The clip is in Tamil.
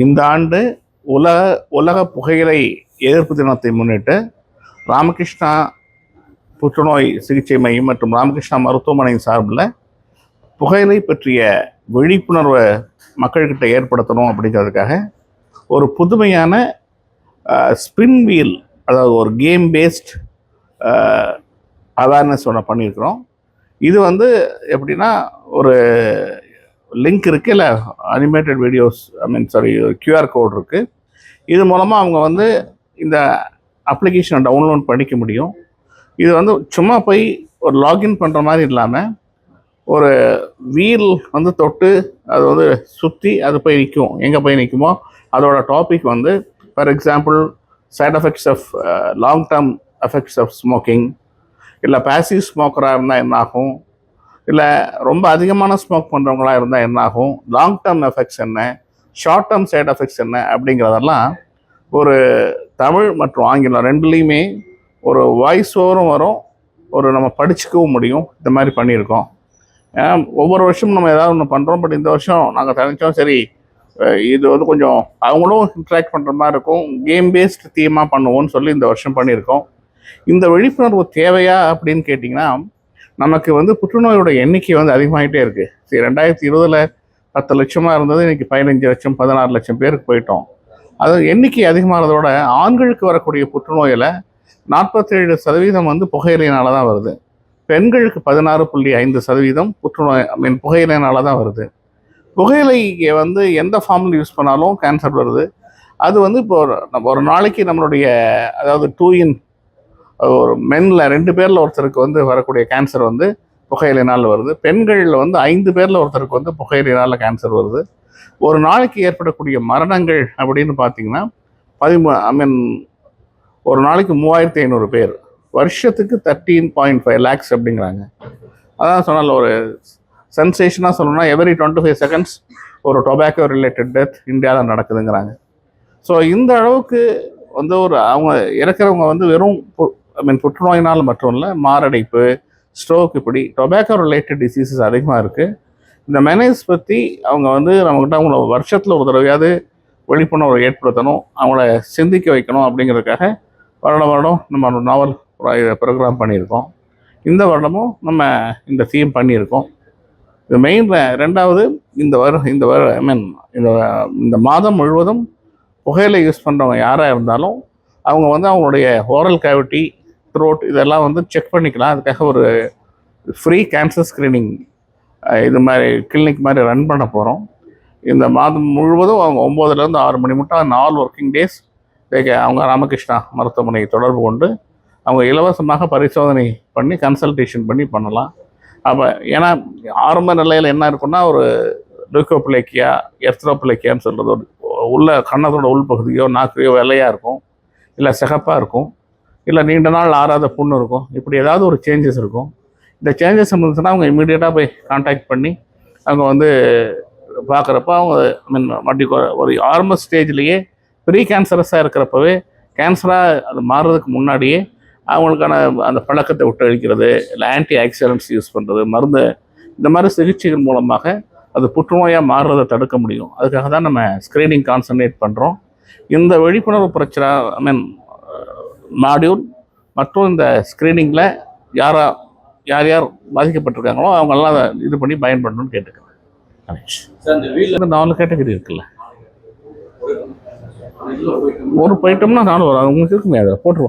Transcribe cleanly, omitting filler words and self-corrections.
இந்த ஆண்டு உலக உலக புகையிலை எதிர்ப்பு தினத்தை முன்னிட்டு ராமகிருஷ்ணா புற்றுநோய் சிகிச்சை மையம் மற்றும் ராமகிருஷ்ணா மருத்துவமனை சார்பில் புகையிலை பற்றிய விழிப்புணர்வை மக்கள்கிட்ட ஏற்படுத்தணும் அப்படிங்கிறதுக்காக ஒரு புதுமையான ஸ்பின் வீல், அதாவது ஒரு கேம் பேஸ்ட் அவேர்னஸ் ஒன்று பண்ணியிருக்கிறோம். இது எப்படின்னா, ஒரு லிங்க் இருக்குது, இல்லை அனிமேட்டட் வீடியோஸ், கியூஆர் கோட் இருக்குது. இது மூலமாக அவங்க இந்த அப்ளிகேஷனை டவுன்லோட் பண்ணிக்க முடியும். இது சும்மா போய் ஒரு லாகின் பண்ணுற மாதிரி இல்லாமல் ஒரு வீல் தொட்டு அது சுற்றி அது போய் நிற்கும். எங்கே போய் நிற்குமோ அதோட topic for example side effects of long term effects of smoking, இல்லை பேசிவ் ஸ்மோக்கராக இருந்தால் என்னாகும், இல்லை ரொம்ப அதிகமான ஸ்மோக் பண்ணுறவங்களா இருந்தால் என்னாகும், லாங் டேர்ம் எஃபெக்ட்ஸ் என்ன, ஷார்ட் டேர்ம் சைட் எஃபெக்ட்ஸ் என்ன அப்படிங்கிறதெல்லாம் ஒரு தமிழ் மற்றும் ஆங்கிலம் ரெண்டுலேயுமே ஒரு வாய்ஸ் ஓவரும் வரும், ஒரு நம்ம படிச்சுக்கவும் முடியும். இந்த மாதிரி பண்ணியிருக்கோம். ஒவ்வொரு வருஷமும் நம்ம ஏதாவது ஒன்று பண்ணுறோம். பட் இந்த வருஷம் நாங்கள் நினச்சோம், சரி இது கொஞ்சம் அவங்களும் இன்ட்ராக்ட் பண்ணுற மாதிரி இருக்கும், கேம் பேஸ்ட் தீமாக பண்ணுவோம்னு சொல்லி இந்த வருஷம் பண்ணியிருக்கோம். இந்த விழிப்புணர்வு தேவையா அப்படின்னு கேட்டிங்கன்னா, நமக்கு புற்றுநோயோட எண்ணிக்கை அதிகமாகிட்டே இருக்குது. சரி, 2020 10 லட்சமாக இருந்தது, இன்றைக்கி 15 லட்சம் 16 லட்சம் பேருக்கு போயிட்டோம். அது எண்ணிக்கை அதிகமானதோட ஆண்களுக்கு வரக்கூடிய புற்றுநோயில் 47% புகையிலையினால தான் வருது. பெண்களுக்கு 16.5% புற்றுநோய் புகையிலையினால தான் வருது. புகையிலைக்கு எந்த ஃபார்மில் யூஸ் பண்ணாலும் கேன்சர் வருது. அது இப்போ ஒரு நாளைக்கு நம்மளுடைய, அதாவது 2 in ஒரு மென்னில் 2 பேரில் ஒருத்தருக்கு வரக்கூடிய கேன்சர் புகையிலைனால் வருது. பெண்களில் 5 பேரில் ஒருத்தருக்கு புகையிலைனால் கேன்சர் வருது. ஒரு நாளைக்கு ஏற்படக்கூடிய மரணங்கள் அப்படின்னு பார்த்தீங்கன்னா ஒரு நாளைக்கு 3500 பேர், வருஷத்துக்கு 13.5 lakhs அப்படிங்கிறாங்க. அதான் சொன்னால, ஒரு சென்சேஷனாக சொல்லணும்னா எவரி 25 seconds ஒரு டொபாக்கோ ரிலேட்டட் டெத் இந்தியாவில் நடக்குதுங்கிறாங்க. ஸோ இந்த அளவுக்கு அவங்க இறக்குறவங்க வெறும் புற்றுநோயினால் மட்டும் இல்லை, மாரடைப்பு, ஸ்ட்ரோக், இப்படி டொபாக்கோ ரிலேட்டட் டிசீசஸ் அதிகமாக இருக்குது. இந்த மெனேஸ் பற்றி அவங்க நம்மக்கிட்ட அவங்கள வருஷத்தில் ஒரு தடவையாவது விழிப்புணர்வு ஏற்படுத்தணும், அவங்கள சிந்திக்க வைக்கணும். அப்படிங்கிறதுக்காக வருடம் நம்ம நாவல் ப்ரோக்ராம் பண்ணியிருக்கோம். இந்த வருடமும் நம்ம இந்த தீம் பண்ணியிருக்கோம். இது மெயின். ரெண்டாவது, இந்த மாதம் முழுவதும் புகையிலை யூஸ் பண்ணுறவங்க யாராக இருந்தாலும் அவங்க அவங்களுடைய ஓரல் கேவிட்டி, த்ரோட் இதெல்லாம் செக் பண்ணிக்கலாம். அதுக்காக ஒரு ஃப்ரீ கேன்சர் ஸ்க்ரீனிங் இது மாதிரி கிளினிக் மாதிரி ரன் பண்ண போகிறோம். இந்த மாதம் முழுவதும் அவங்க 9லேருந்து 6 மணி மட்டும் 4 working days அவங்க ராமகிருஷ்ணா மருத்துவமனையை தொடர்பு கொண்டு அவங்க இலவசமாக பரிசோதனை பண்ணி கன்சல்டேஷன் பண்ணி பண்ணலாம். அப்போ ஏன்னா ஆரம்ப நிலையில் என்ன இருக்குன்னா, ஒரு லுக்கோப்ளேக்கியா, எர்த்ரோப்ளேக்கியான்னு சொல்கிறது, உள்ள கன்னத்தோட உள்பகுதியோ நாக்கையோ வெள்ளையாக இருக்கும், இல்லை சிகப்பாக இருக்கும், இல்லை நீண்ட நாள் ஆறாத புண்ணு இருக்கும். இப்படி ஏதாவது ஒரு சேஞ்சஸ் இருக்கும். இந்த சேஞ்சஸ் இருந்துச்சுன்னா அவங்க இமீடியட்டாக போய் கான்டாக்ட் பண்ணி அவங்க பார்க்குறப்ப அவங்க ஒரு ஆரம்ப ஸ்டேஜ்லேயே ப்ரீ கேன்சரஸாக இருக்கிறப்பவே கேன்சராக அது மாறுறதுக்கு முன்னாடியே அவங்களுக்கான அந்த பழக்கத்தை விட்டு அழிக்கிறது, இல்லை ஆன்டி ஆக்சிடென்ட்ஸ் யூஸ் பண்ணுறது, மருந்து, இந்த மாதிரி சிகிச்சைகள் மூலமாக அது புற்றுநோயாக மாறுறதை தடுக்க முடியும். அதுக்காக தான் நம்ம ஸ்க்ரீனிங் கான்சன்ட்ரேட் பண்ணுறோம். இந்த விழிப்புணர்வு பிரச்சனை மாடியூல் மற்றும் இந்த ஸ்க்ரீனிங்கில் யார் யார் பாதிக்கப்பட்டிருக்காங்களோ அவங்கெல்லாம் அதை இது பண்ணி பயன்படணும்னு கேட்டுக்கிறேன். 4 கேட்டகரி இருக்குல்ல, ஒரு போயிட்டோம்னா 4 வரும். அவங்களுக்கு இருக்குமே, அதை போட்டுருவோம்.